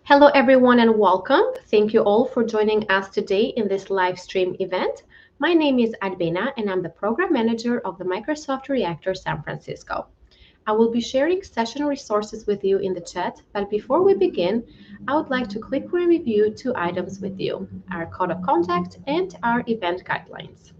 Hello, everyone, and welcome. Thank you all for joining us today in this live stream event. My name is Albina, and I'm the Program Manager of the Microsoft Reactor San Francisco. I will be sharing session resources with you in the chat, but before we begin, I would like to quickly review two items with you, our code of conduct and our event guidelines.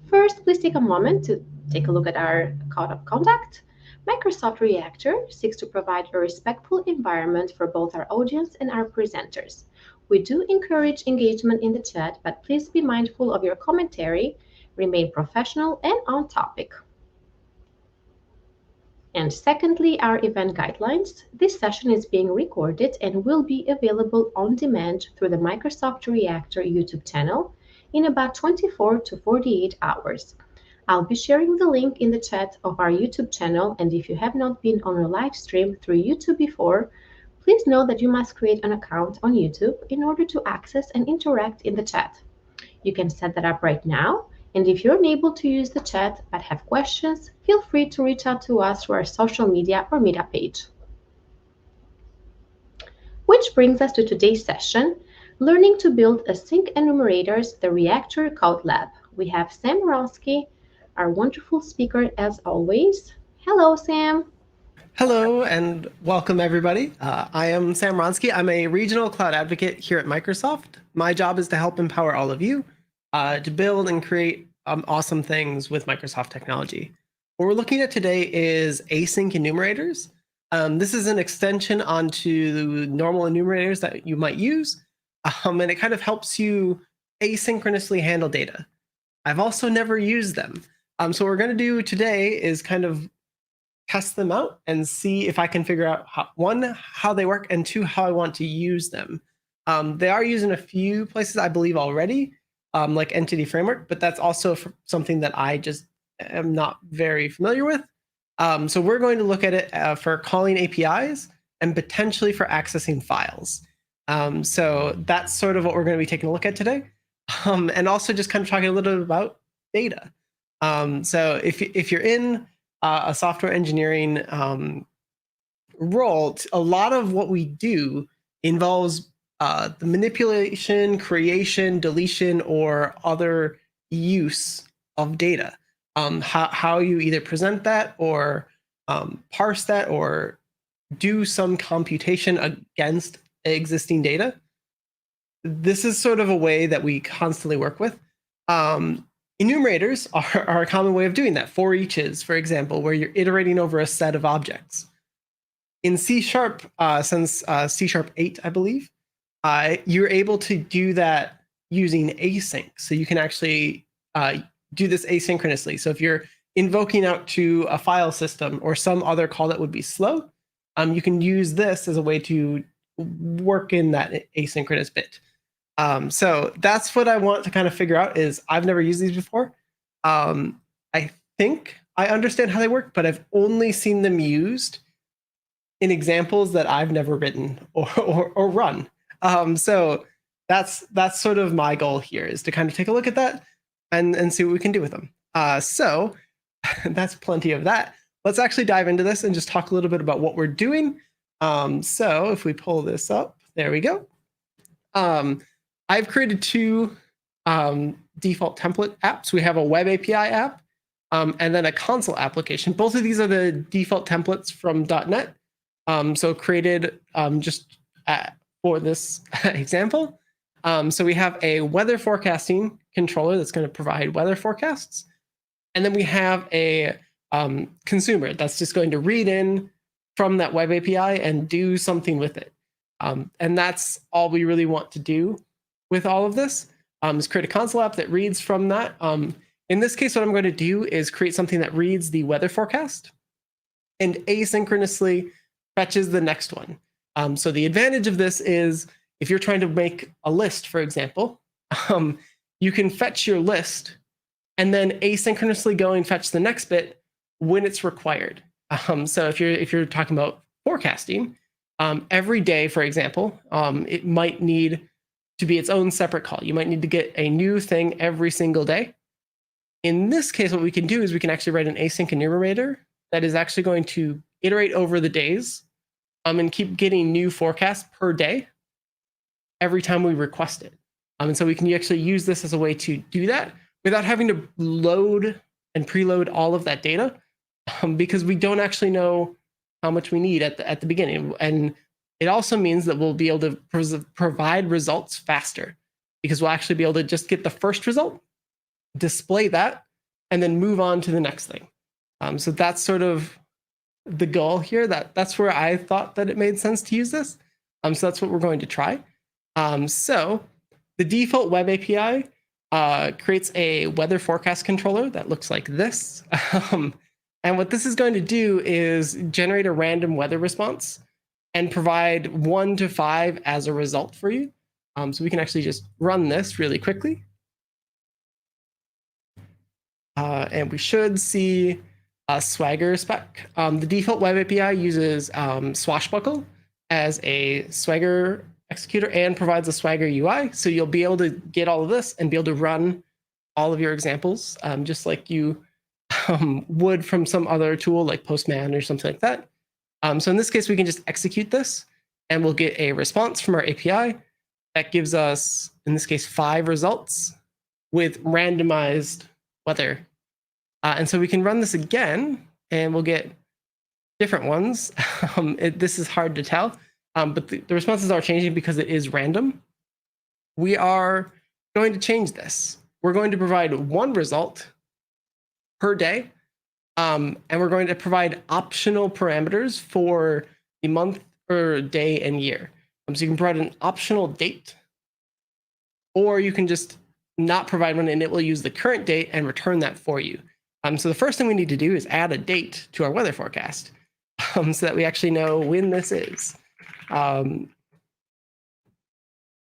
First, please take a moment to take a look at our code of conduct. Microsoft Reactor seeks to provide a respectful environment for both our audience and our presenters. We do encourage engagement in the chat, but please be mindful of your commentary, remain professional and on topic. And secondly, our event guidelines. This session is being recorded and will be available on demand through the Microsoft Reactor YouTube channel in about 24 to 48 hours. I'll be sharing the link in the chat of our YouTube channel, and if you have not been on a live stream through YouTube before, please know that you must create an account on YouTube in order to access and interact in the chat. You can set that up right now, and if you're unable to use the chat but have questions, feel free to reach out to us through our social media or meetup page. Which brings us to today's session, Learning to Build Async Enumerators, the Reactor Code Lab. We have Sam Wronski, our wonderful speaker as always. Hello, Sam. Hello and welcome everybody. I am Sam Wronski. I'm a regional cloud advocate here at Microsoft. My job is to help empower all of you to build and create awesome things with Microsoft technology. What we're looking at today is async enumerators. This is an extension onto normal enumerators that you might use, and it kind of helps you asynchronously handle data. I've also never used them. So what we're going to do today is kind of test them out and see if I can figure out how they work, and two, how I want to use them. They are used in a few places, I believe, already, like Entity Framework, but that's also something that I just am not very familiar with. So we're going to look at it for calling APIs and potentially for accessing files. So that's sort of what we're going to be taking a look at today. And also just kind of talking a little bit about data. So if you're in a software engineering role, a lot of what we do involves the manipulation, creation, deletion, or other use of data. How you either present that or parse that or do some computation against existing data. This is sort of a way that we constantly work with. Enumerators are a common way of doing that. For eaches, for example, where you're iterating over a set of objects. In C#, since C# 8, I believe, you're able to do that using async. So you can actually do this asynchronously. So if you're invoking out to a file system or some other call that would be slow, you can use this as a way to work in that asynchronous bit. So that's what I want to kind of figure out. Is I've never used these before. I think I understand how they work, but I've only seen them used in examples that I've never written or run. So that's sort of my goal here, is to kind of take a look at that and see what we can do with them. So that's plenty of that. Let's actually dive into this and just talk a little bit about what we're doing. So if we pull this up, there we go. I've created two default template apps. We have a web API app and then a console application. Both of these are the default templates from .NET. So created just for this example. So we have a weather forecasting controller that's going to provide weather forecasts. And then we have a consumer that's just going to read in from that web API and do something with it. And that's all we really want to do with all of this, is create a console app that reads from that. In this case, what I'm going to do is create something that reads the weather forecast and asynchronously fetches the next one. So the advantage of this is if you're trying to make a list, for example, you can fetch your list and then asynchronously go and fetch the next bit when it's required. So if you're talking about forecasting, every day, for example, it might need to be its own separate call. You might need to get a new thing every single day. In this case, what we can do is we can actually write an async enumerator that is actually going to iterate over the days and keep getting new forecasts per day every time we request it. And so we can actually use this as a way to do that without having to load and preload all of that data, because we don't actually know how much we need at the beginning. And it also means that we'll be able to provide results faster, because we'll actually be able to just get the first result, display that, and then move on to the next thing. So that's sort of the goal here. That's where I thought that it made sense to use this. So that's what we're going to try. So the default web API creates a weather forecast controller that looks like this. And what this is going to do is generate a random weather response and provide 1 to 5 as a result for you. So we can actually just run this really quickly. And we should see a Swagger spec. The default web API uses Swashbuckle as a Swagger executor and provides a Swagger UI. So you'll be able to get all of this and be able to run all of your examples, just like you would from some other tool like Postman or something like that. So in this case, we can just execute this and we'll get a response from our API that gives us, in this case, 5 results with randomized weather. And so we can run this again and we'll get different ones. This is hard to tell, but the responses are changing because it is random. We are going to change this. We're going to provide 1 result per day, and we're going to provide optional parameters for the month or day and year. So you can provide an optional date, or you can just not provide one and it will use the current date and return that for you. So the first thing we need to do is add a date to our weather forecast, so that we actually know when this is. And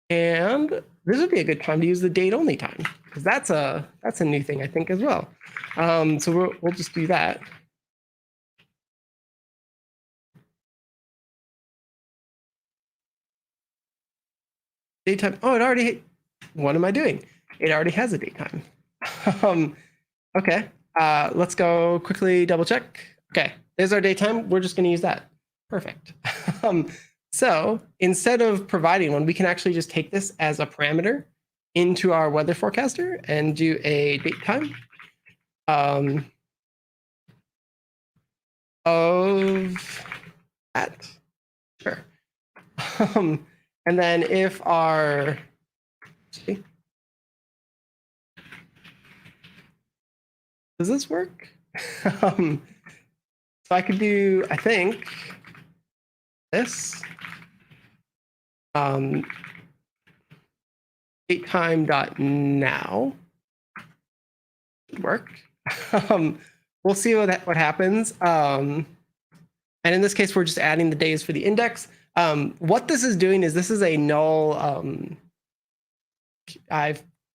this would be a good time to use the date only time, because that's a new thing, I think, as well. So we'll just do that. Daytime. Oh, it already. What am I doing? It already has a daytime. Okay. Let's go quickly double check. Okay, there's our daytime. We're just going to use that. Perfect. So instead of providing one, we can actually just take this as a parameter into our weather forecaster and do a date time of that. Sure. And then if our, see, does this work? So I could do, I think, this. Datetime.now should work. We'll see what happens. And in this case, we're just adding the days for the index. What this is doing is this is a null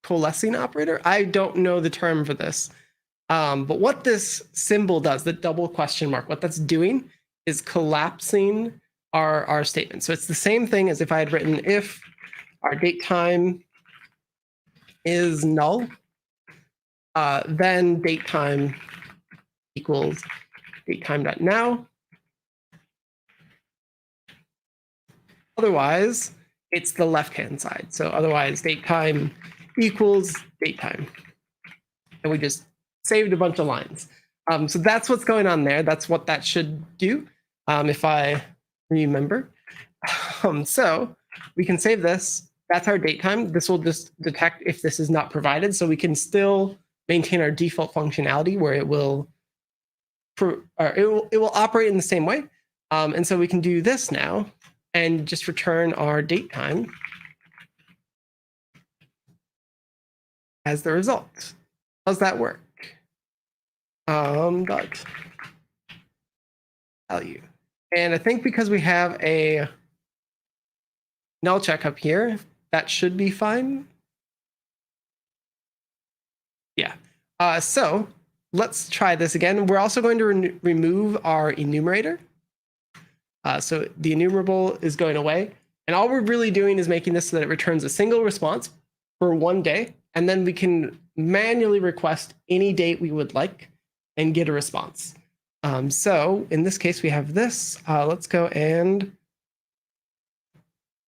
coalescing operator. I don't know the term for this. But what this symbol does, the double question mark, what that's doing is collapsing our statement. So it's the same thing as if I had written if our date time is null, then date time equals datetime.now. Otherwise, it's the left-hand side. So otherwise, datetime equals datetime. And we just saved a bunch of lines. So that's what's going on there. That's what that should do, if I remember. So we can save this. That's our date time. This will just detect if this is not provided, so we can still maintain our default functionality where it will operate in the same way. And so we can do this now and just return our date time as the result. How's that work? Dot value. And I think because we have a null check up here, that should be fine. Yeah. So let's try this again. We're also going to remove our enumerator. So the enumerable is going away. And all we're really doing is making this so that it returns a single response for 1 day. And then we can manually request any date we would like and get a response. So in this case, we have this. Let's go and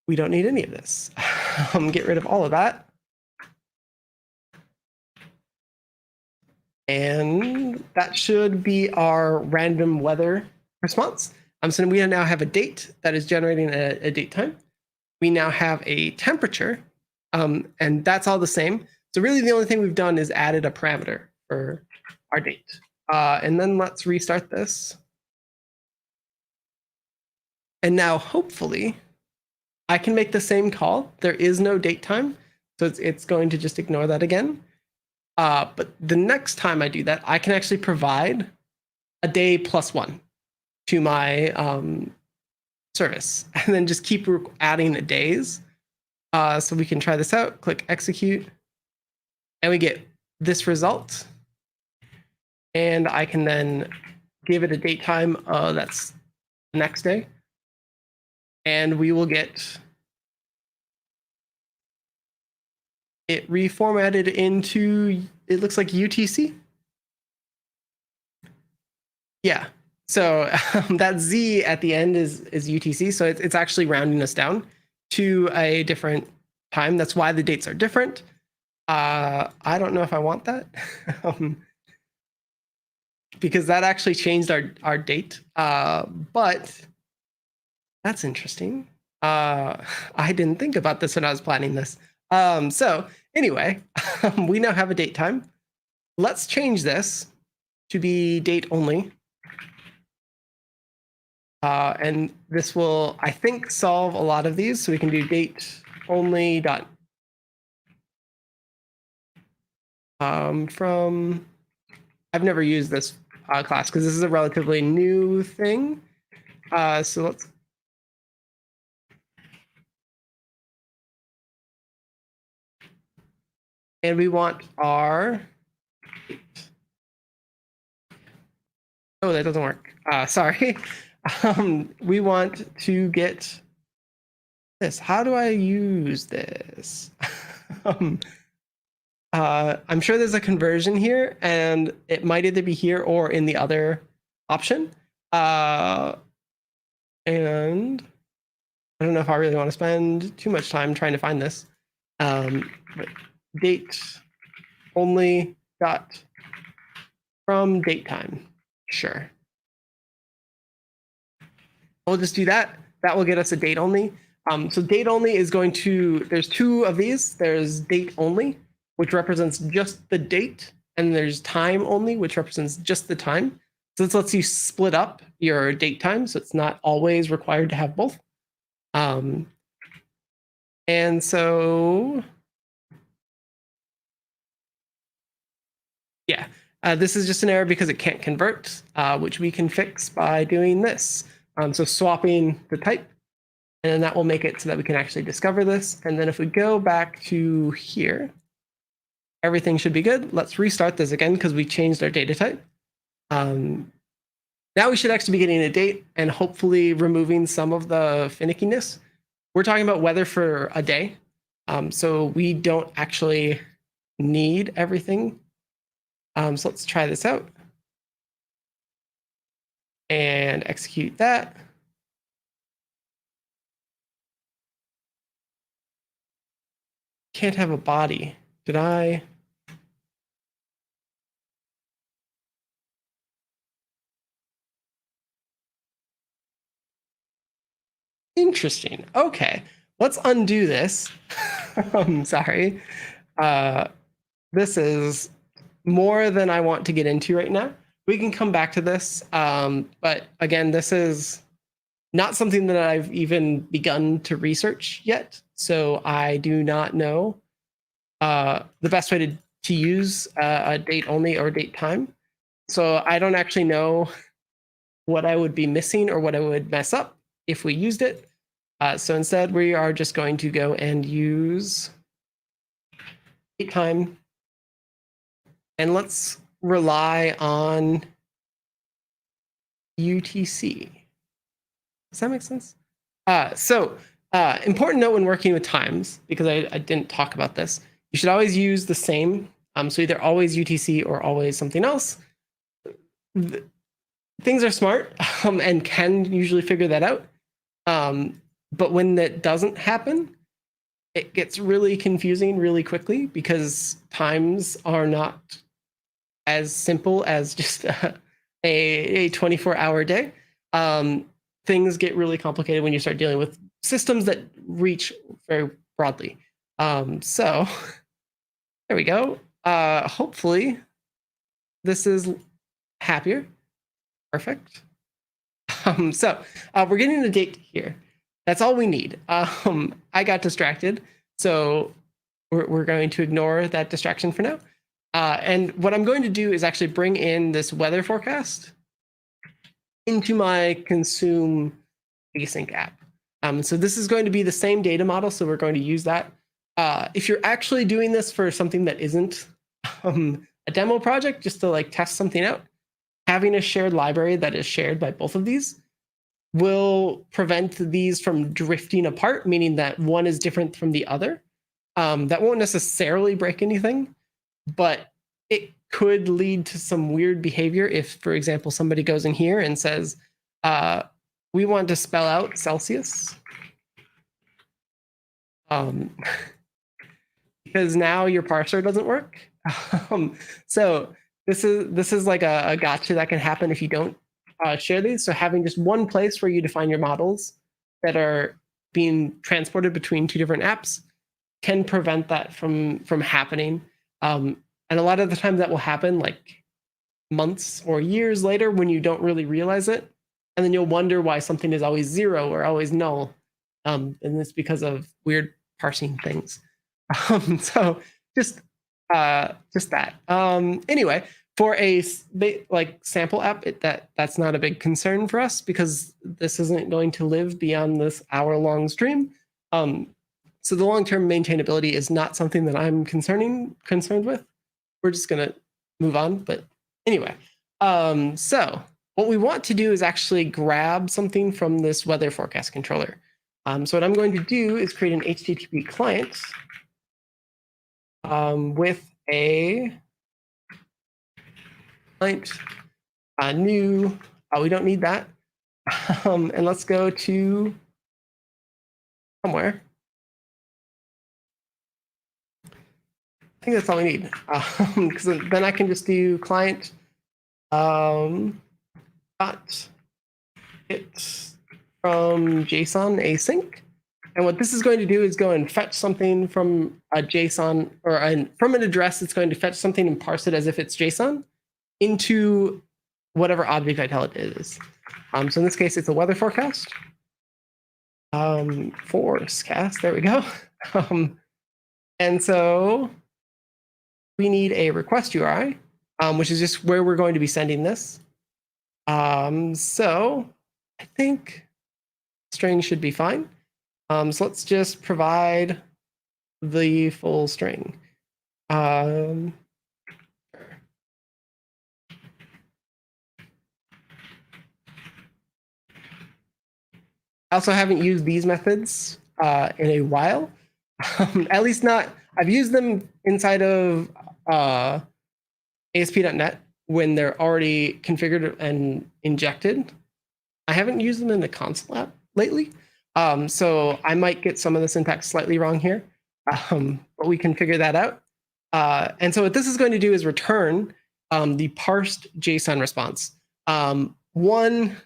we don't need any of this. Get rid of all of that. And that should be our random weather response. So we now have a date that is generating a date time. We now have a temperature, and that's all the same. So really the only thing we've done is added a parameter for our date. And then let's restart this. And now hopefully I can make the same call. There is no date time, so it's going to just ignore that again. But the next time I do that, I can actually provide a day +1 to my service, and then just keep adding the days. So we can try this out, click execute, and we get this result. And I can then give it a date time, that's the next day. And we will get it reformatted into, it looks like UTC. Yeah, so that Z at the end is UTC, so it's actually rounding us down to a different time. That's why the dates are different. I don't know if I want that. Because that actually changed our date, but that's interesting. I didn't think about this when I was planning this. So anyway, we now have a date time. Let's change this to be date only. And this will, I think, solve a lot of these. So we can do date only dot from, I've never used this class because this is a relatively new thing. So let's, and we want our, oh, that doesn't work. Sorry. We want to get this. How do I use this? I'm sure there's a conversion here, and it might either be here or in the other option. And I don't know if I really want to spend too much time trying to find this. But date only dot from date time. Sure. We'll just do that. That will get us a date only. So date only is going to, there's two of these. There's date only, which represents just the date, and there's time only, which represents just the time. So this lets you split up your date time, so it's not always required to have both. And so, yeah, this is just an error because it can't convert, which we can fix by doing this. So swapping the type, and then that will make it so that we can actually discover this. And then if we go back to here, everything should be good. Let's restart this again because we changed our data type. Now we should actually be getting a date and hopefully removing some of the finickiness. We're talking about weather for a day, so we don't actually need everything. So let's try this out and execute that. Can't have a body. Did I? Interesting. Okay, let's undo this. I'm sorry. This is more than I want to get into right now. We can come back to this. But again, this is not something that I've even begun to research yet. So I do not know the best way to use a date only or date time. So I don't actually know what I would be missing or what I would mess up if we used it. So instead, we are just going to go and use date time. And let's rely on UTC. Does that make sense? Important note when working with times, because I didn't talk about this, you should always use the same. So either always UTC or always something else. Things are smart and can usually figure that out. But when that doesn't happen, it gets really confusing really quickly because times are not as simple as just a 24-hour day. Things get really complicated when you start dealing with systems that reach very broadly. So there we go. Hopefully this is happier. Perfect. So we're getting a date here. That's all we need. I got distracted, so we're going to ignore that distraction for now. And what I'm going to do is actually bring in this weather forecast into my consume async app. So this is going to be the same data model, so we're going to use that. If you're actually doing this for something that isn't a demo project, just to like test something out, having a shared library that is shared by both of these will prevent these from drifting apart, meaning that one is different from the other. That won't necessarily break anything, but it could lead to some weird behavior if, for example, somebody goes in here and says, we want to spell out Celsius. Because now your parser doesn't work. So this is like a gotcha that can happen if you don't share these. So having just one place where you define your models that are being transported between two different apps can prevent that from happening. And a lot of the time that will happen like months or years later when you don't really realize it. And then you'll wonder why something is always 0 or always null. And it's because of weird parsing things. So just that. Anyway, for a like sample app, that's not a big concern for us because this isn't going to live beyond this hour-long stream. So the long-term maintainability is not something that I'm concerned with. We're just gonna move on. But anyway, so what we want to do is actually grab something from this weather forecast controller. So what I'm going to do is create an HTTP client with a client new. We don't need that. And let's go to somewhere. I think that's all we need. Because then I can just do client dot get from JSON async. And what this is going to do is go and fetch something from a JSON or from an address. It's going to fetch something and parse it as if it's JSON into whatever object I tell it is. So in this case, it's a weather forecast. Forecast, there we go. And so we need a request URI, which is just where we're going to be sending this. So I think string should be fine. So let's just provide the full string. I also haven't used these methods in a while. At least not, I've used them inside of ASP.NET when they're already configured and injected. I haven't used them in the console app lately. So I might get some of the syntax slightly wrong here, but we can figure that out. And so what this is going to do is return the parsed JSON response. One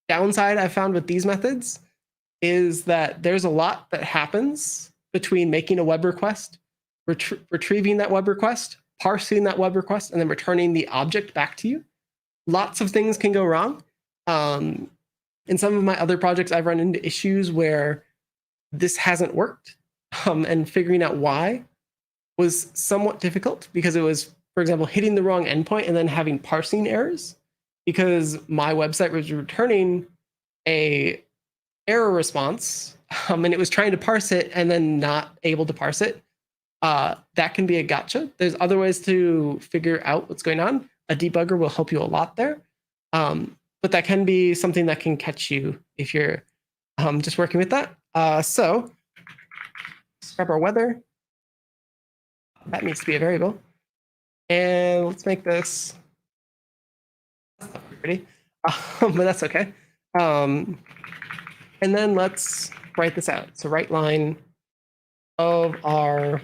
downside I found with these methods is that there's a lot that happens between making a web request, retrieving that web request, parsing that web request, and then returning the object back to you. Lots of things can go wrong. In some of my other projects, I've run into issues where this hasn't worked, and figuring out why was somewhat difficult because it was, for example, hitting the wrong endpoint and then having parsing errors because my website was returning a error response, and it was trying to parse it and then not able to parse it. That can be a gotcha. There's other ways to figure out what's going on. A debugger will help you a lot there. But that can be something that can catch you if you're just working with that. So let's grab our weather. That needs to be a variable. And let's make this pretty, but that's okay. And then let's write this out. So write line of our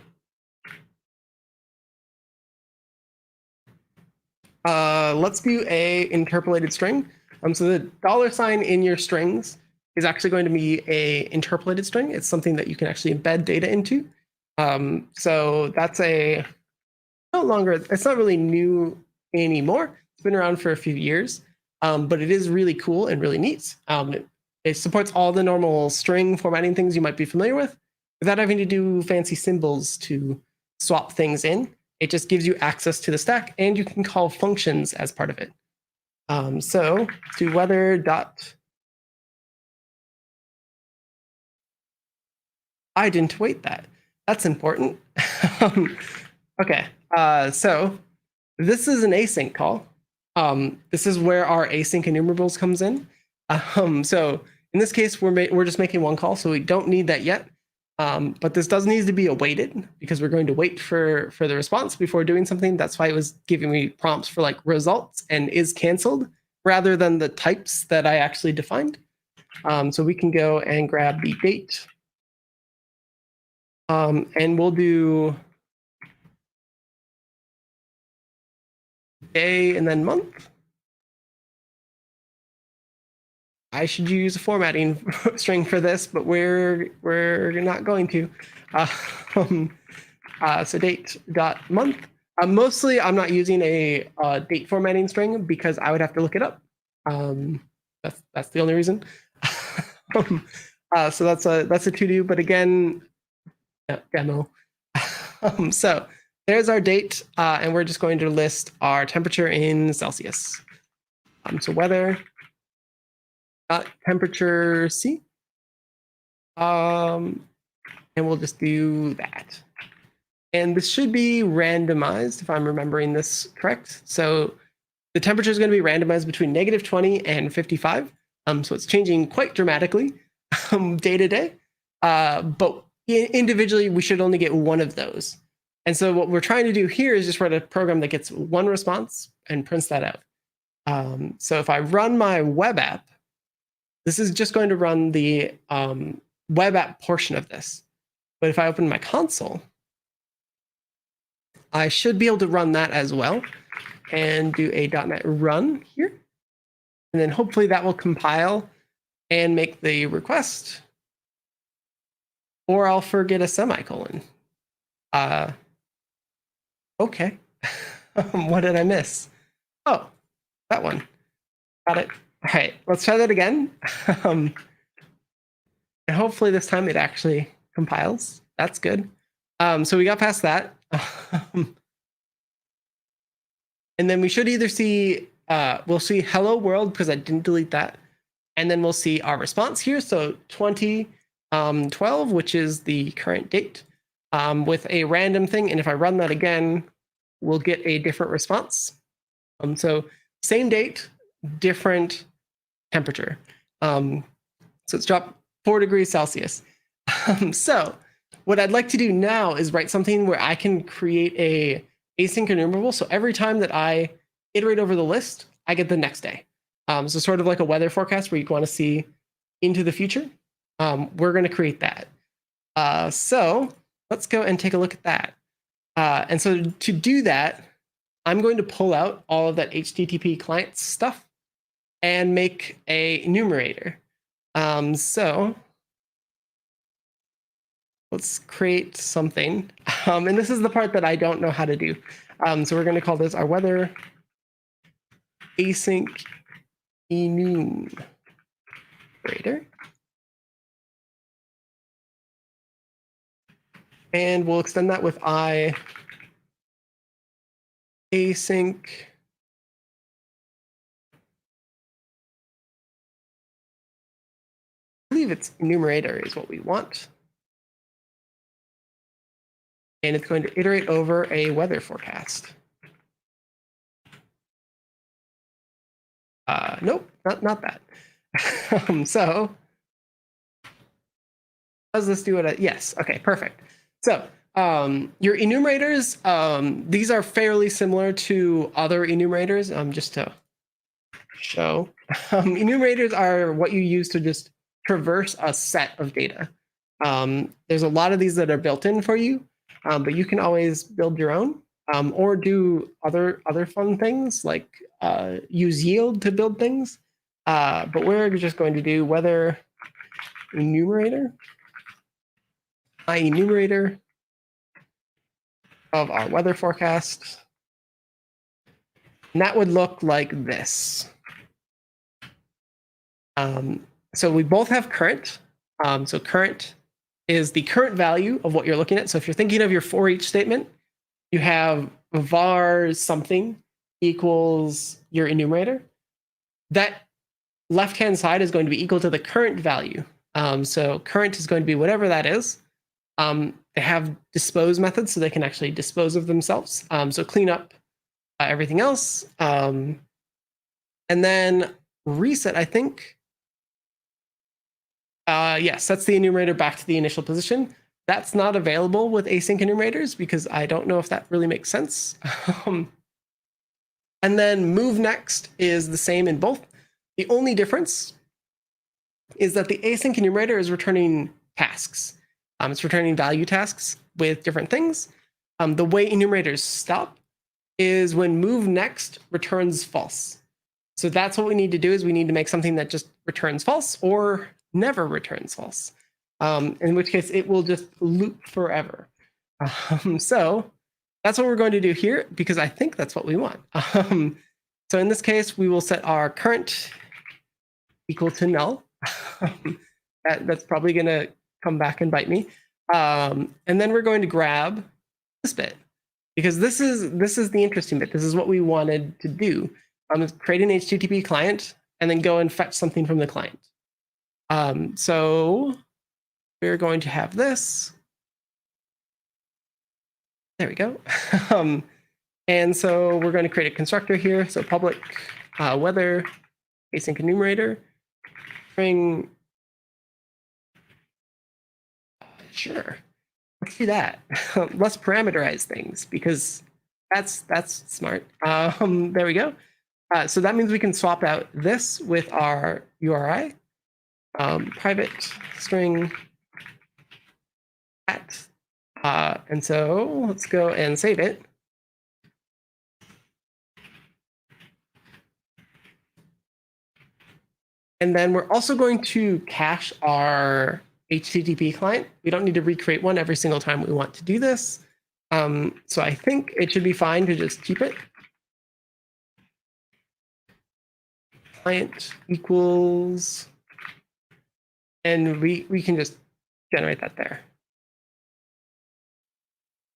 let's do a interpolated string. So the $ in your strings is actually going to be a interpolated string. It's something that you can actually embed data into. So that's it's not really new anymore. It's been around for a few years, but it is really cool and really neat. It supports all the normal string formatting things you might be familiar with without having to do fancy symbols to swap things in. It just gives you access to the stack, and you can call functions as part of it. So do weather dot. I didn't wait that. That's important. Okay, so this is an async call. This is where our async enumerables comes in. So in this case, we're just making one call, so we don't need that yet. But this does need to be awaited because we're going to wait for the response before doing something. That's why it was giving me prompts for like results and is canceled rather than the types that I actually defined. So we can go and grab the date. And we'll do day and then month. I should use a formatting string for this, but we're not going to. So date dot month. Mostly, I'm not using a date formatting string because I would have to look it up. That's the only reason. So that's a to do. But again, demo. So there's our date, and we're just going to list our temperature in Celsius. So weather. Temperature C. And we'll just do that. And this should be randomized if I'm remembering this correct. So the temperature is going to be randomized between -20 and 55. So it's changing quite dramatically day to day. But individually, we should only get one of those. And so what we're trying to do here is just write a program that gets one response and prints that out. So if I run my web app, this is just going to run the web app portion of this. But if I open my console, I should be able to run that as well and do a .NET run here. And then hopefully that will compile and make the request. Or I'll forget a semicolon. Okay. What did I miss? Oh, that one. Got it. All right, let's try that again. And hopefully this time it actually compiles. That's good. So we got past that. And then we should either see, we'll see hello world because I didn't delete that. And then we'll see our response here. So 2012, which is the current date, with a random thing. And if I run that again, we'll get a different response. So same date, different temperature. So it's dropped 4 degrees Celsius. So what I'd like to do now is write something where I can create a async enumerable. So every time that I iterate over the list, I get the next day. So sort of like a weather forecast where you'd want to see into the future. We're going to create that. So let's go and take a look at that. And so to do that, I'm going to pull out all of that HTTP client stuff and make a numerator. So let's create something. And this is the part that I don't know how to do. So we're going to call this our weather async enumerator. And we'll extend that with I async I believe it's enumerator is what we want. And it's going to iterate over a weather forecast. Nope, not that. So does this do it? Yes, okay, perfect. So your enumerators, these are fairly similar to other enumerators, just to show. Enumerators are what you use to just traverse a set of data. There's a lot of these that are built in for you, but you can always build your own, or do other fun things like use yield to build things. But we're just going to do weather enumerator, enumerator of our weather forecast. And that would look like this. So we both have current. So current is the current value of what you're looking at. So if you're thinking of your for each statement, you have var something equals your enumerator. That left-hand side is going to be equal to the current value. So current is going to be whatever that is. They have dispose methods, so they can actually dispose of themselves. So clean up everything else. And then reset, I think. Yes, that's the enumerator back to the initial position. That's not available with async enumerators because I don't know if that really makes sense. And then move next is the same in both. The only difference is that the async enumerator is returning tasks. It's returning value tasks with different things. The way enumerators stop is when move next returns false. So that's what we need to do, is we need to make something that just returns false or never returns false, in which case it will just loop forever. So that's what we're going to do here, because I think that's what we want. So in this case, we will set our current equal to null. That's probably going to come back and bite me. And then we're going to grab this bit, because this is the interesting bit. This is what we wanted to do. Create an HTTP client and then go and fetch something from the client. So we're going to have this. There we go. And so we're going to create a constructor here. So public weather async enumerator string. Sure, let's do that. Let's parameterize things, because that's smart. There we go. So that means we can swap out this with our URI. Private string at. And so let's go and save it. And then we're also going to cache our HTTP client. We don't need to recreate one every single time we want to do this. So I think it should be fine to just keep it. Client equals, and we can just generate that there.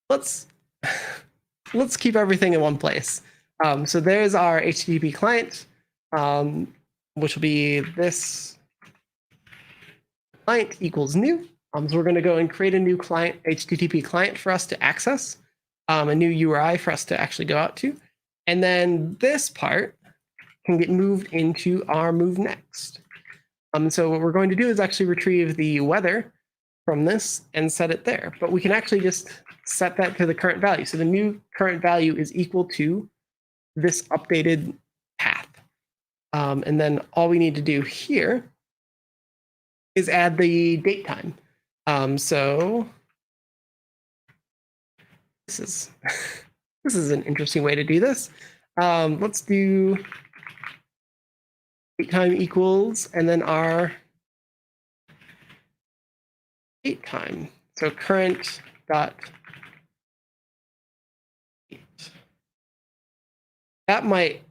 Let's keep everything in one place. So there's our HTTP client, which will be this client equals new. So we're going to go and create a new client, HTTP client, for us to access, a new URI for us to actually go out to. And then this part can get moved into our move next. So what we're going to do is actually retrieve the weather from this and set it there. But we can actually just set that to the current value. So the new current value is equal to this updated path. And then all we need to do here is add the date time. So this is an interesting way to do this. Let's do date time equals, and then our date time. So current dot date. That might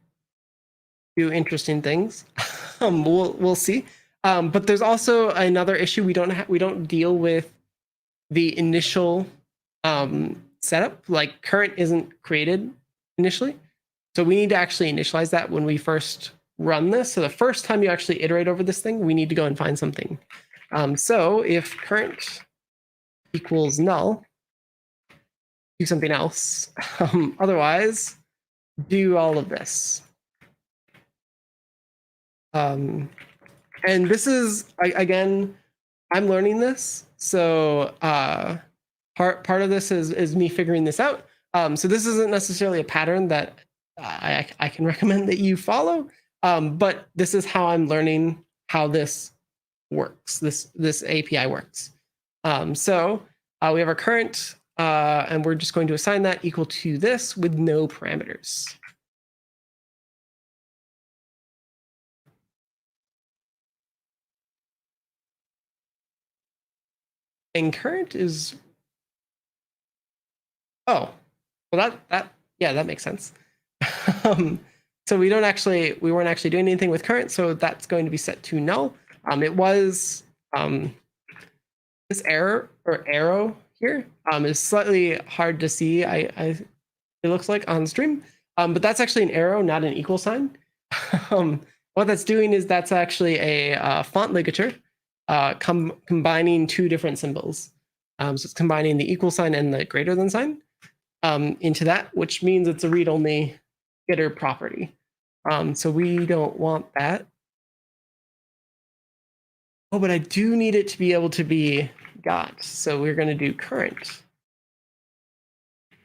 do interesting things. We'll see. But there's also another issue. We don't deal with the initial setup. Like current isn't created initially, so we need to actually initialize that when we first run this. So the first time you actually iterate over this thing, we need to go and find something. So if current equals null, do something else. Otherwise, do all of this. And this is, again, I'm learning this. So part of this is me figuring this out. So this isn't necessarily a pattern that I can recommend that you follow. But this is how I'm learning how this works. This API works. So we have our current, and we're just going to assign that equal to this with no parameters. And current is, oh, well that makes sense. So we weren't actually doing anything with current, so that's going to be set to null. It was this error or arrow here is slightly hard to see. It looks like on stream, but that's actually an arrow, not an equal sign. What that's doing is that's actually a font ligature combining two different symbols. So it's combining the equal sign and the greater than sign into that, which means it's a read-only getter property. So we don't want that. Oh, but I do need it to be able to be got. So we're going to do current.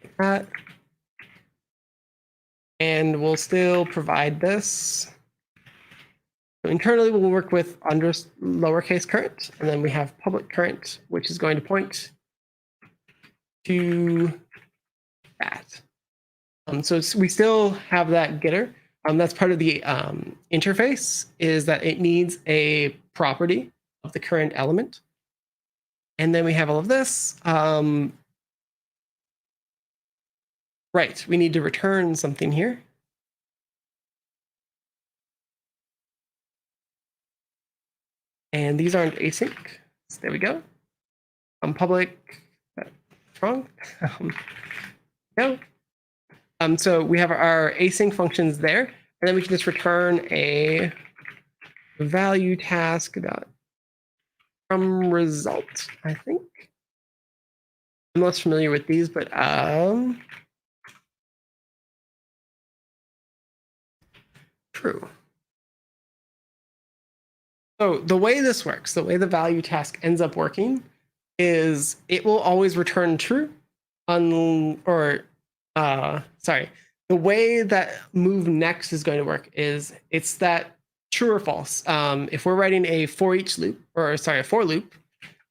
Like that. And we'll still provide this. So internally, we'll work with under lowercase current, and then we have public current, which is going to point to that. So we still have that getter. That's part of the interface, is that it needs a property of the current element. And then we have all of this. Right, we need to return something here. And these aren't async. So there we go. Public, wrong. No. So we have our async functions there, and then we can just return a value task from result, I think. I'm less familiar with these, but true. So the way this works, the way the value task ends up working is it will always return true the way that move next is going to work is it's that true or false. If we're writing a for each loop, a for loop,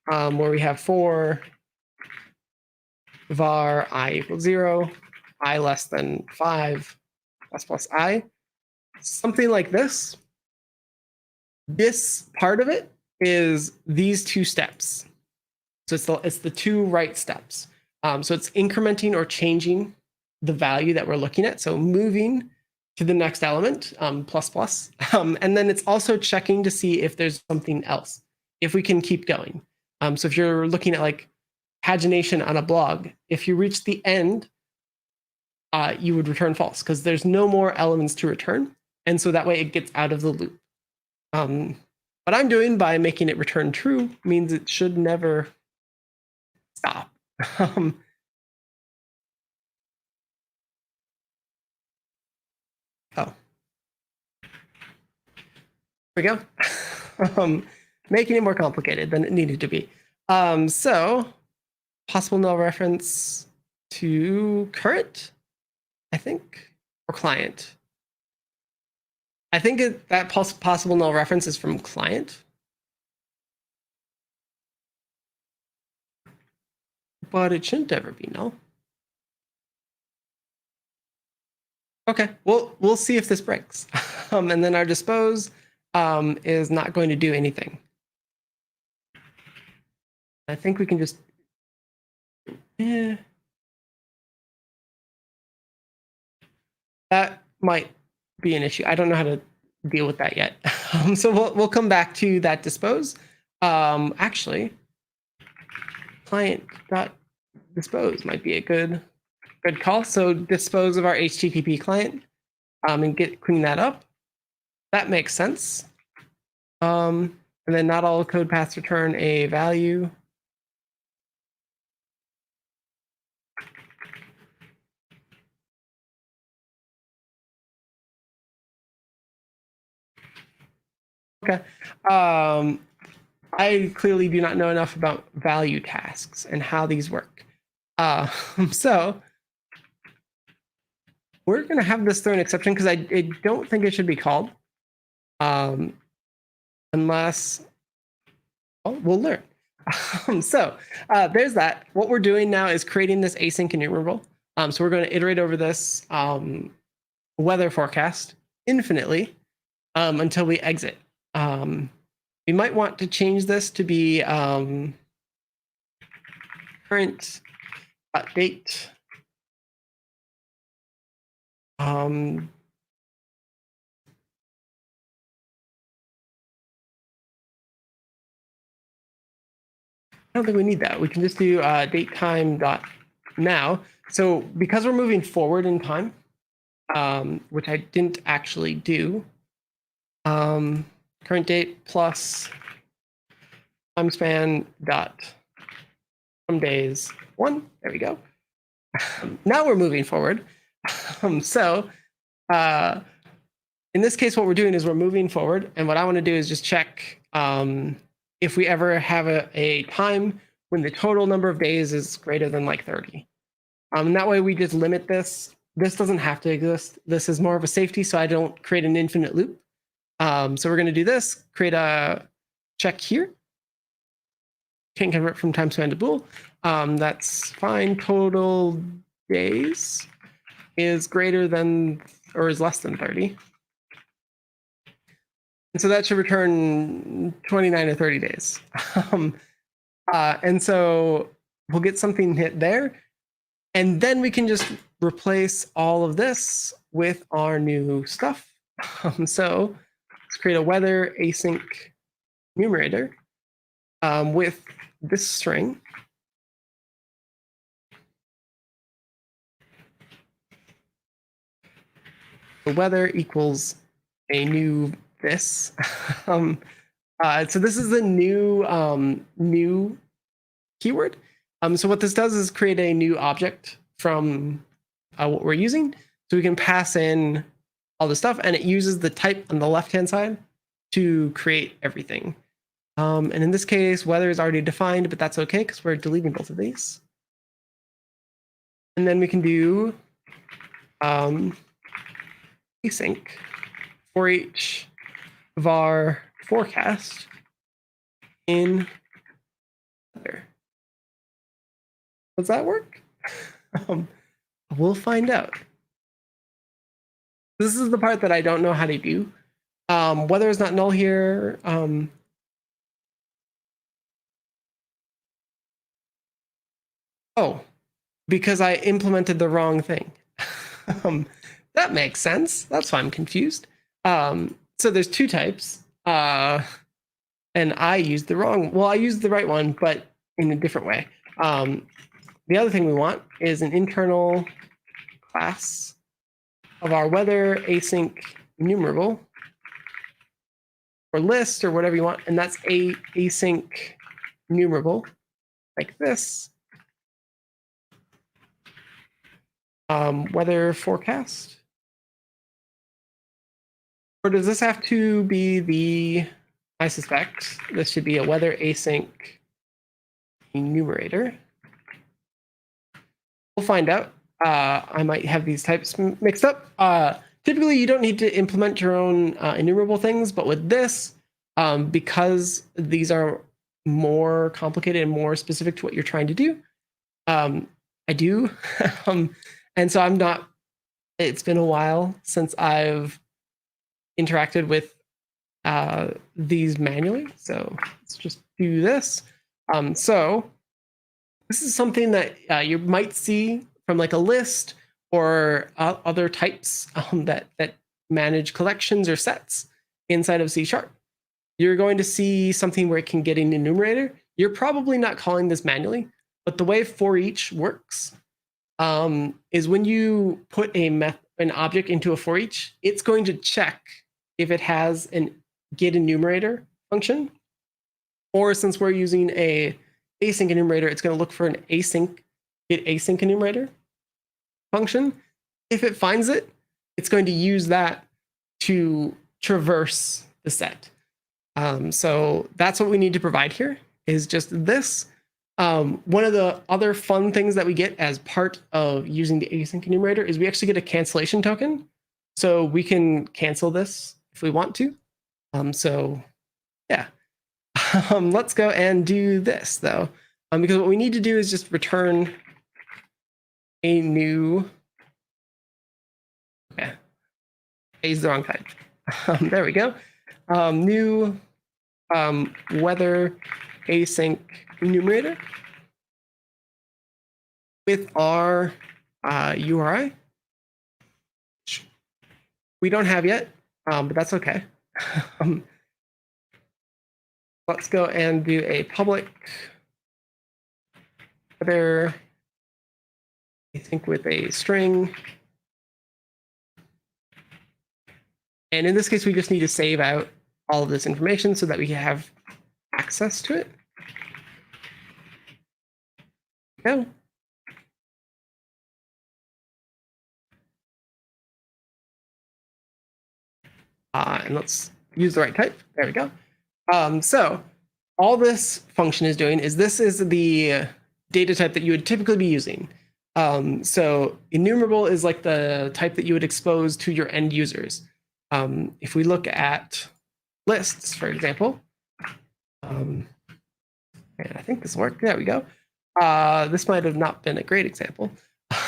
where we have for var I equals 0, I less than 5, plus I, something like this. This part of it is these two steps. So it's the two right steps. So it's incrementing or changing the value that we're looking at. So moving to the next element, plus. And then it's also checking to see if there's something else, if we can keep going. So if you're looking at like pagination on a blog, if you reach the end, you would return false because there's no more elements to return. And so that way it gets out of the loop. What I'm doing by making it return true means it should never stop. Oh, there we go. Making it more complicated than it needed to be. So possible null reference to current, I think, or client. I think that possible null reference is from client. But it shouldn't ever be null. Okay, we'll see if this breaks. And then our dispose is not going to do anything. I think we can just, that might be an issue. I don't know how to deal with that yet. So we'll come back to that dispose. Actually, client.dispose might be a good call. So dispose of our HTTP client and clean that up. That makes sense. And then not all code paths return a value. Okay. I clearly do not know enough about value tasks and how these work. So we're going to have this throw an exception because I don't think it should be called unless we'll learn. So there's that. What we're doing now is creating this async enumerable. So we're going to iterate over this weather forecast infinitely until we exit. We might want to change this to be current date. I don't think we need that. We can just do date time dot now. So because we're moving forward in time, which I didn't actually do, current date plus time span dot from days 1. There we go. Now we're moving forward. So in this case, what we're doing is we're moving forward. And what I want to do is just check if we ever have a time when the total number of days is greater than like 30. And that way we just limit this. This doesn't have to exist. This is more of a safety, so I don't create an infinite loop. So we're going to do this, create a check here. Can't convert from time span to bool. That's fine. Total days is greater than or is less than 30. And so that should return 29 or 30 days. And so we'll get something hit there. And then we can just replace all of this with our new stuff. So let's create a weather async enumerator with this string. The weather equals a new this. So this is the new keyword. So what this does is create a new object from what we're using. So we can pass in all the stuff, and it uses the type on the left-hand side to create everything. And in this case, weather is already defined, but that's okay because we're deleting both of these. And then we can do async for each var forecast in weather. Does that work? We'll find out. This is the part that I don't know how to do. Weather is not null here. Oh, because I implemented the wrong thing. That makes sense. That's why I'm confused. So there's two types, and I used the wrong. Well, I used the right one, but in a different way. The other thing we want is an internal class of our weather async enumerable or list or whatever you want, and that's a async enumerable like this. Weather forecast. Or does this have to be the, I suspect this should be a weather async enumerator. We'll find out. I might have these types mixed up. Typically, you don't need to implement your own enumerable things, but with this, because these are more complicated and more specific to what you're trying to do, I do. And so I'm not, it's been a while since I've interacted with these manually. So let's just do this. So this is something that you might see from like a list or other types that manage collections or sets inside of C#. You're going to see something where it can get an enumerator. You're probably not calling this manually, but the way for each works is when you put an object into a for each, it's going to check if it has an get enumerator function, or since we're using a async enumerator, it's going to look for an get async enumerator function. If it finds it, it's going to use that to traverse the set. So that's what we need to provide here is just this. One of the other fun things that we get as part of using the async enumerator is we actually get a cancellation token. So we can cancel this if we want to. So yeah. Let's go and do this though, because what we need to do is just return a new. Okay, A is the wrong type. There we go. New weather async enumerator with our URI. We don't have yet, but that's okay. Let's go and do a public weather async with a string. And in this case, we just need to save out all of this information so that we have access to it. Go. And let's use the right type. There we go. So all this function is doing is this is the data type that you would typically be using. So enumerable is like the type that you would expose to your end users. If we look at lists, for example, and I think this worked. There we go. This might have not been a great example,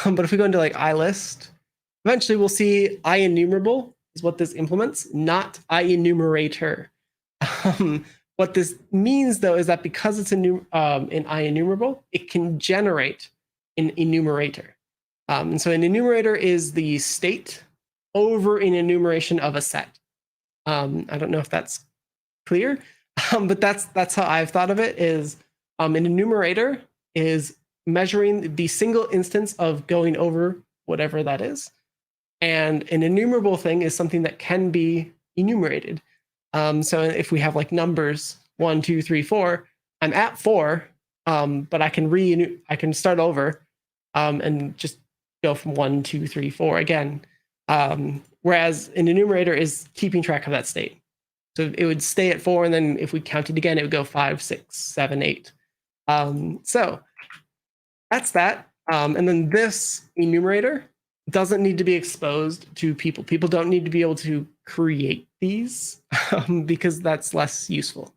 but if we go into like iList, eventually we'll see IEnumerable is what this implements, not IEnumerator. What this means though is that because it's an IEnumerable, it can generate an enumerator. And so an enumerator is the state over an enumeration of a set. I don't know if that's clear, but that's how I've thought of it. Is an enumerator is measuring the single instance of going over whatever that is, and an enumerable thing is something that can be enumerated. So if we have like numbers 1, 2, 3, 4, I'm at 4, but I can start over and just go from 1, 2, 3, 4 again. Whereas an enumerator is keeping track of that state. So it would stay at 4, and then if we counted again, it would go 5, 6, 7, 8. So that's that. And then this enumerator doesn't need to be exposed to people. People don't need to be able to create these because that's less useful.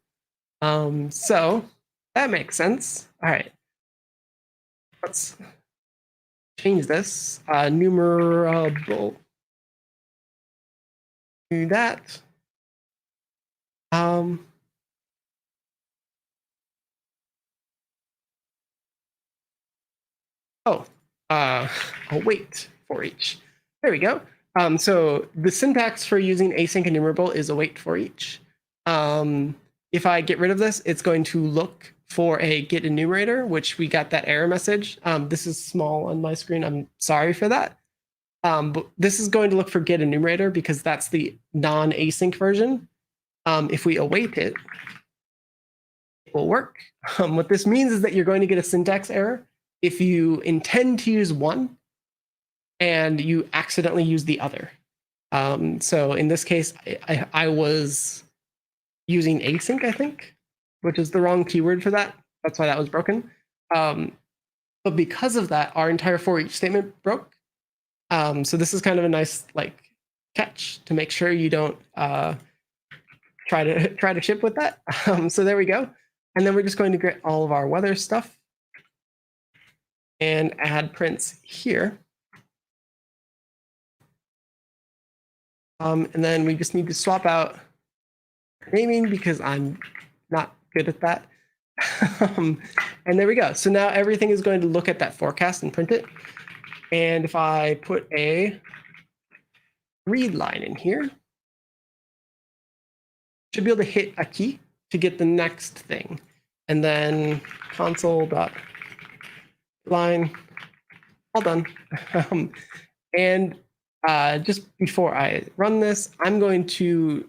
So that makes sense. All right. Let's change this. Numerable. Do that. Await for each. There we go. So the syntax for using async enumerable is await for each. If I get rid of this, it's going to look for a get enumerator, which we got that error message. This is small on my screen. I'm sorry for that. But this is going to look for get enumerator because that's the non-async version. If we await it, it will work. What this means is that you're going to get a syntax error if you intend to use one and you accidentally use the other. So in this case, I was using async, I think, which is the wrong keyword for that. That's why that was broken. But because of that, our entire for each statement broke. So this is kind of a nice like catch to make sure you don't try to ship with that. So there we go. And then we're just going to get all of our weather stuff and add prints here. And then we just need to swap out naming because I'm not good at that. And there we go. So now everything is going to look at that forecast and print it. And if I put a read line in here, should be able to hit a key to get the next thing. And then console.line, all done. And just before I run this, I'm going to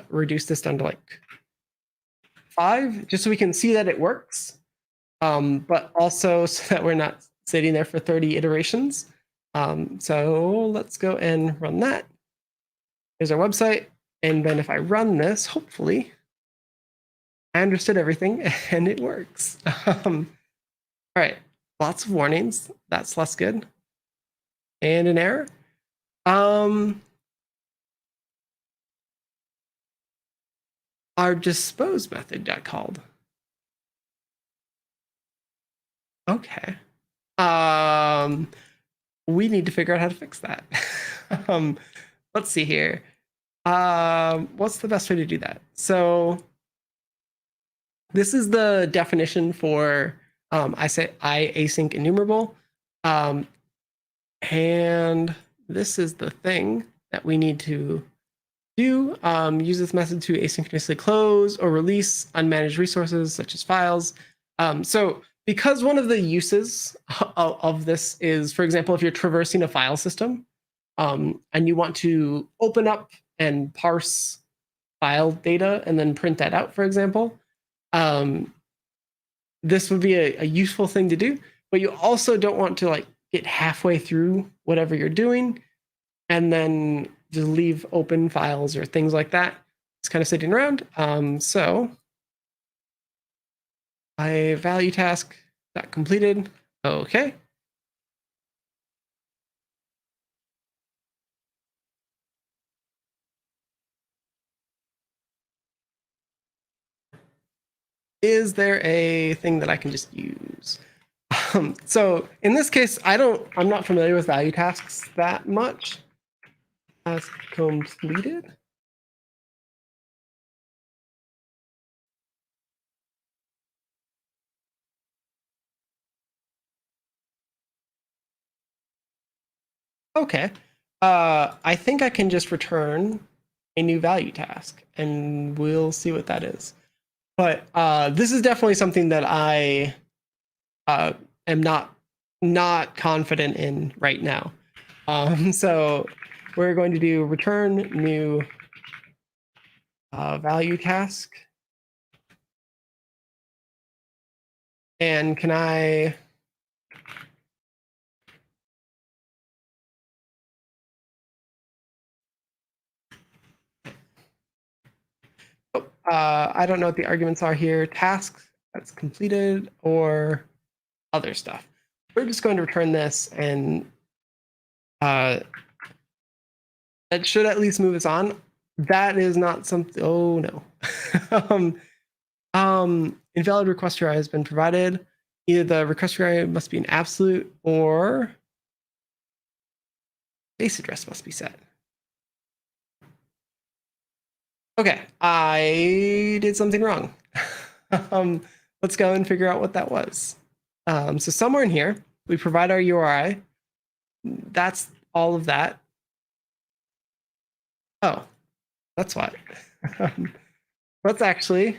reduce this down to like 5, just so we can see that it works, but also so that we're not sitting there for 30 iterations. So let's go and run that. Here's our website. And then if I run this, hopefully, I understood everything and it works. All right, lots of warnings. That's less good. And an error. our dispose method got called. Okay. We need to figure out how to fix that. Let's see here. What's the best way to do that? So this is the definition for I async enumerable. And this is the thing that we need to do. Use this method to asynchronously close or release unmanaged resources such as files. So because one of the uses of this is, for example, if you're traversing a file system and you want to open up and parse file data and then print that out, for example, this would be a useful thing to do. But you also don't want to like get halfway through whatever you're doing and then just leave open files or things like that. It's kind of sitting around. So I value task that completed. Okay. Is there a thing that I can just use? So in this case, I'm not familiar with value tasks that much. Task completed. Okay. I think I can just return a new value task and we'll see what that is. But this is definitely something that I am not confident in right now. So we're going to do return new value task. And can I... I don't know what the arguments are here. Tasks that's completed or other stuff. We're just going to return this and that should at least move us on. That is not something. Oh no. Invalid request URI has been provided. Either the request URI must be an absolute or base address must be set. Okay, I did something wrong. Let's go and figure out what that was. So somewhere in here, we provide our URI. That's all of that. Oh, that's what. let's actually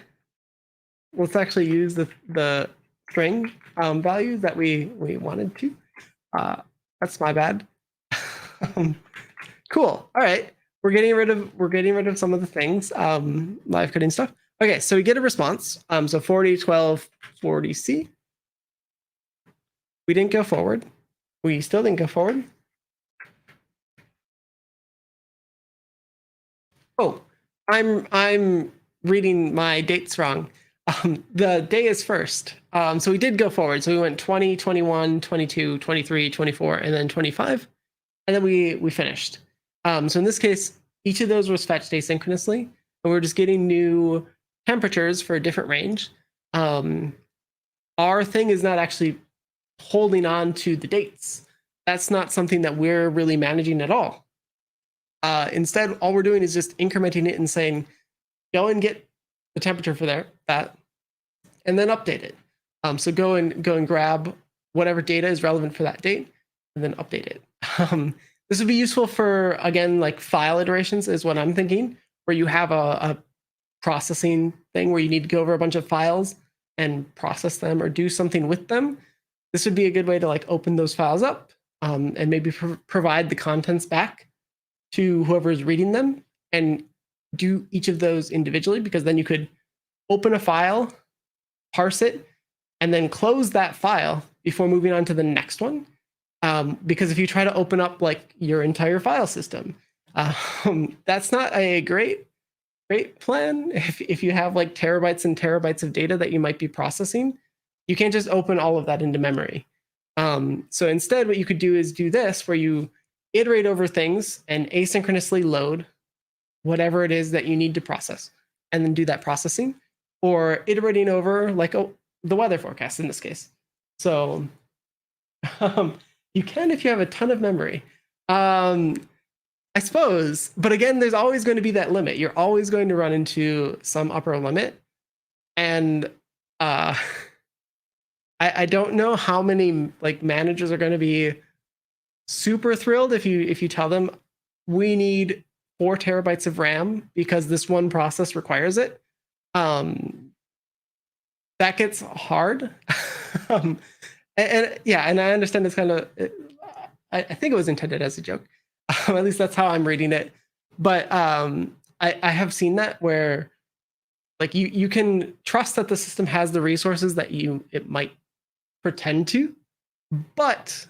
use the string values that we wanted to. That's my bad. Cool. All right. We're getting rid of some of the things, live coding stuff. Okay, so we get a response. So 40, 12, 40C. We didn't go forward. We still didn't go forward. Oh, I'm reading my dates wrong. The day is first. So we did go forward. So we went 20, 21, 22, 23, 24, and then 25. And then we finished. So in this case, each of those was fetched asynchronously, and we're just getting new temperatures for a different range. Our thing is not actually holding on to the dates. That's not something that we're really managing at all. Instead, all we're doing is just incrementing it and saying, go and get the temperature for that, and then update it. So go and grab whatever data is relevant for that date, and then update it. This would be useful for, again, like file iterations is what I'm thinking, where you have a processing thing where you need to go over a bunch of files and process them or do something with them. This would be a good way to like open those files up and maybe provide the contents back to whoever is reading them and do each of those individually, because then you could open a file, parse it, and then close that file before moving on to the next one. Because if you try to open up like your entire file system, that's not a great plan. If you have like terabytes and terabytes of data that you might be processing, you can't just open all of that into memory. So instead, what you could do is do this, where you iterate over things and asynchronously load whatever it is that you need to process. and then do that processing, or iterating over like the weather forecast in this case. So you can if you have a ton of memory. I suppose, but again, there's always going to be that limit. You're always going to run into some upper limit, and I don't know how many like managers are going to be super thrilled if you tell them we need 4 terabytes of RAM because this one process requires it. That gets hard. and I understand it's kind of. I think it was intended as a joke. At least that's how I'm reading it. But I have seen that where like you can trust that the system has the resources that it might pretend to, but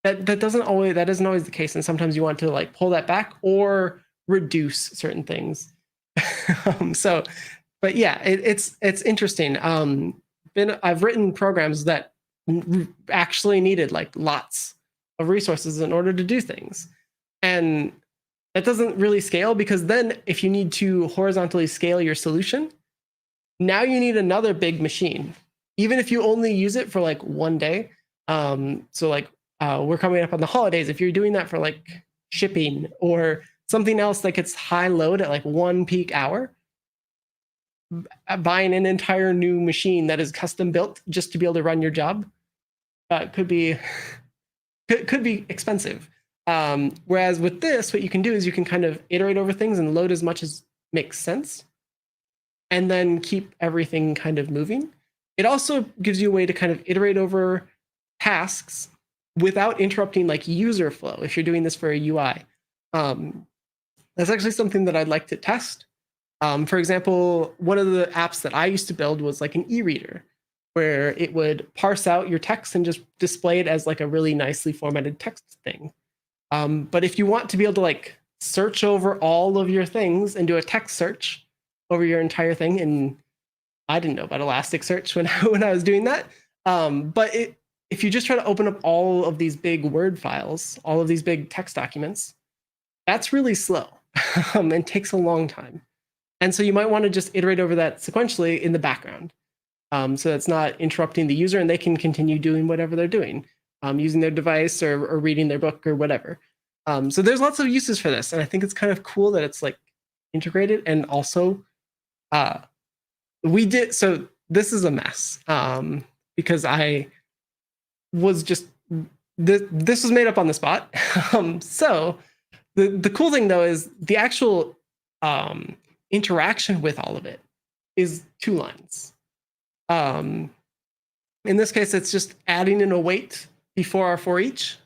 that isn't always the case, and sometimes you want to like pull that back or reduce certain things. But yeah, it's interesting. I've written programs that actually needed like lots of resources in order to do things, and that doesn't really scale, because then if you need to horizontally scale your solution, now you need another big machine, even if you only use it for like one day. So like we're coming up on the holidays. If you're doing that for like shipping or something else that gets high load at like one peak hour, buying an entire new machine that is custom built just to be able to run your job could be expensive. Whereas with this, what you can do is you can kind of iterate over things and load as much as makes sense, and then keep everything kind of moving. It also gives you a way to kind of iterate over tasks without interrupting like user flow if you're doing this for a UI. That's actually something that I'd like to test. For example, one of the apps that I used to build was like an e-reader, where it would parse out your text and just display it as like a really nicely formatted text thing. But if you want to be able to like search over all of your things and do a text search over your entire thing, and I didn't know about Elasticsearch when I was doing that. But if you just try to open up all of these big Word files, all of these big text documents, that's really slow and takes a long time. And so you might want to just iterate over that sequentially in the background. So that's not interrupting the user, and they can continue doing whatever they're doing, using their device or reading their book or whatever. So there's lots of uses for this, and I think it's kind of cool that it's like integrated. And also, so this is a mess because I was just this was made up on the spot. So the cool thing though is the actual interaction with all of it is 2 lines. In this case, it's just adding in a wait before our for each,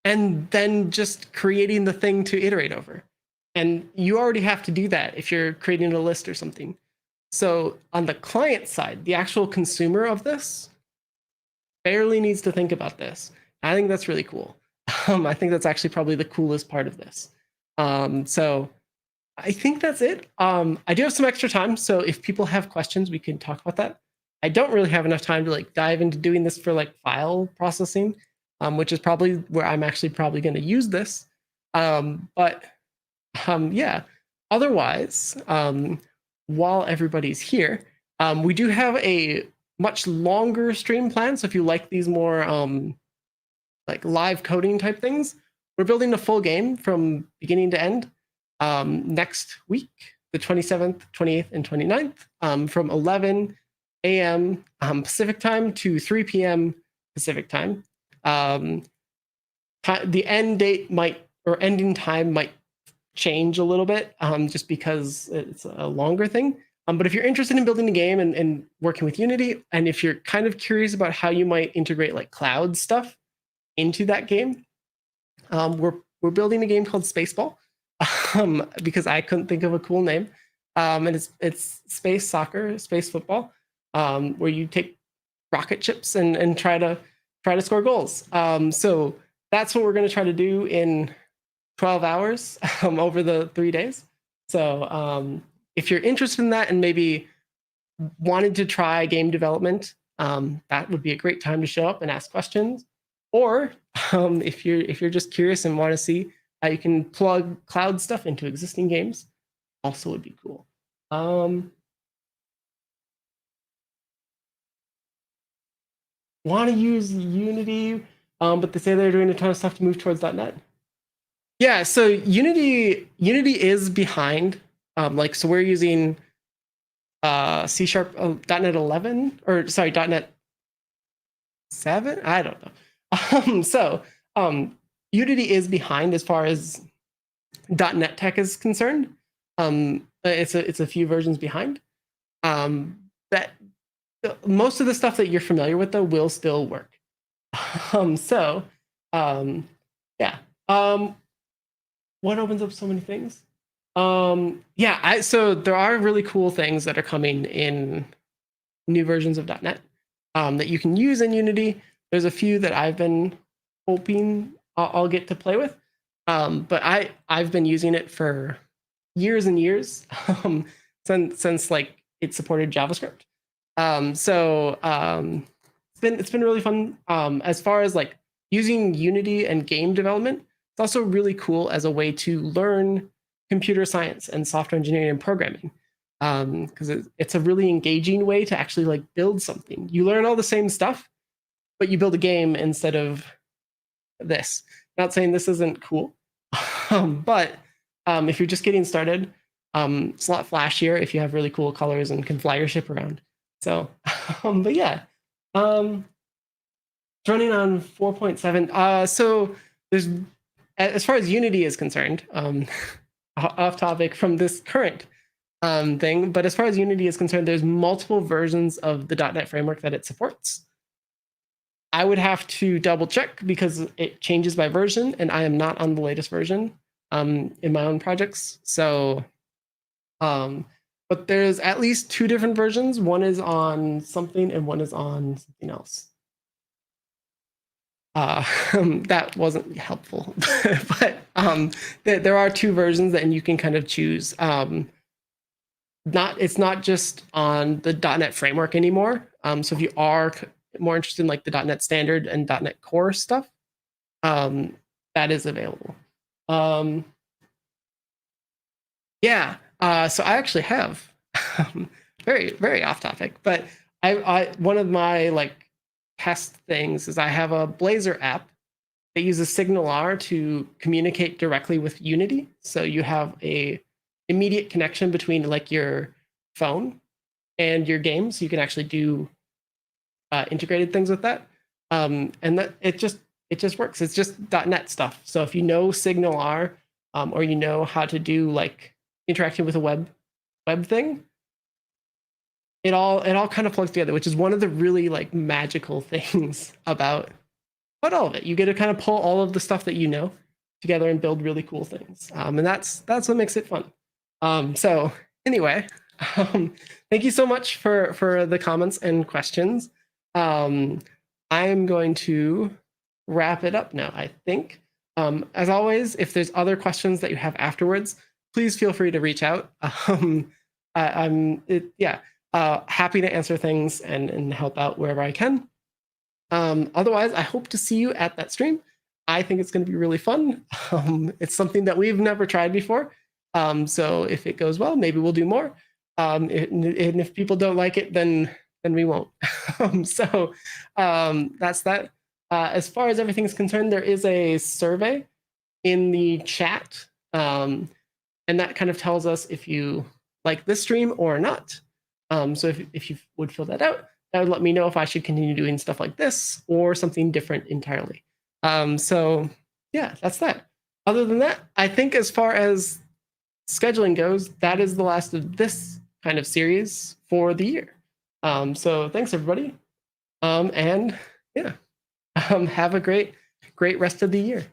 and then just creating the thing to iterate over. And you already have to do that if you're creating a list or something. So on the client side, the actual consumer of this barely needs to think about this. I think that's really cool. I think that's actually probably the coolest part of this. So I think that's it. I do have some extra time, so if people have questions, we can talk about that. I don't really have enough time to like dive into doing this for like file processing, which is probably where I'm actually probably going to use this. But yeah, otherwise, while everybody's here, we do have a much longer stream plan. So if you like these more like live coding type things, we're building a full game from beginning to end next week, the 27th, 28th, and 29th, from 11 a.m. Pacific time to 3 p.m. Pacific time. The end date ending time might change a little bit just because it's a longer thing. But if you're interested in building a game and working with Unity, and if you're kind of curious about how you might integrate like cloud stuff into that game, we're building a game called Spaceball because I couldn't think of a cool name. And it's space soccer, space football, where you take rocket ships and try to score goals. So that's what we're going to try to do in 12 hours over the 3 days. So if you're interested in that and maybe wanted to try game development, that would be a great time to show up and ask questions. Or if you're just curious and want to see how you can plug cloud stuff into existing games, also would be cool. Want to use Unity, but they say they're doing a ton of stuff to move towards .NET. Yeah, so Unity is behind. So we're using C# .NET 11 or sorry .NET 7. I don't know. Unity is behind as far as .NET tech is concerned. It's a few versions behind. That most of the stuff that you're familiar with though will still work. Yeah. What opens up so many things? So there are really cool things that are coming in new versions of .NET that you can use in Unity. There's a few that I've been hoping I'll get to play with, but I've been using it for years and years since like it supported JavaScript. It's been really fun. As far as like using Unity and game development, it's also really cool as a way to learn computer science and software engineering and programming, because it's a really engaging way to actually like build something. You learn all the same stuff, but you build a game instead of this. Not saying this isn't cool, but if you're just getting started, it's a lot flashier if you have really cool colors and can fly your ship around. So, but yeah, it's running on 4.7. So there's, as far as Unity is concerned, off topic from this current thing, but as far as Unity is concerned, there's multiple versions of the .NET framework that it supports. I would have to double check because it changes by version, and I am not on the latest version in my own projects. So, but there's at least 2 different versions. One is on something and one is on something else. That wasn't helpful, but there are 2 versions and you can kind of choose. It's not just on the .NET framework anymore. So if you are more interested in like the .NET Standard and .NET Core stuff, that is available. So I actually have very, very off topic, but I one of my like test things is I have a Blazor app that uses SignalR to communicate directly with Unity. So you have a immediate connection between like your phone and your game, so you can actually do integrated things with that. And that it just works. It's just .NET stuff. So if you know SignalR, or you know how to do like interacting with a web thing, it all kind of plugs together, which is one of the really like magical things about all of it. You get to kind of pull all of the stuff that you know together and build really cool things, and that's what makes it fun. So anyway, thank you so much for the comments and questions. I'm going to wrap it up now, I think. As always, if there's other questions that you have afterwards, please feel free to reach out. I'm happy to answer things and help out wherever I can. Otherwise, I hope to see you at that stream. I think it's going to be really fun. It's something that we've never tried before. So if it goes well, maybe we'll do more. And if people don't like it, then we won't. That's that. As far as everything's concerned, there is a survey in the chat, and that kind of tells us if you like this stream or not. So if you would fill that out, that would let me know if I should continue doing stuff like this or something different entirely. So yeah, that's that. Other than that, I think as far as scheduling goes, that is the last of this kind of series for the year. So thanks everybody. And yeah, have a great rest of the year.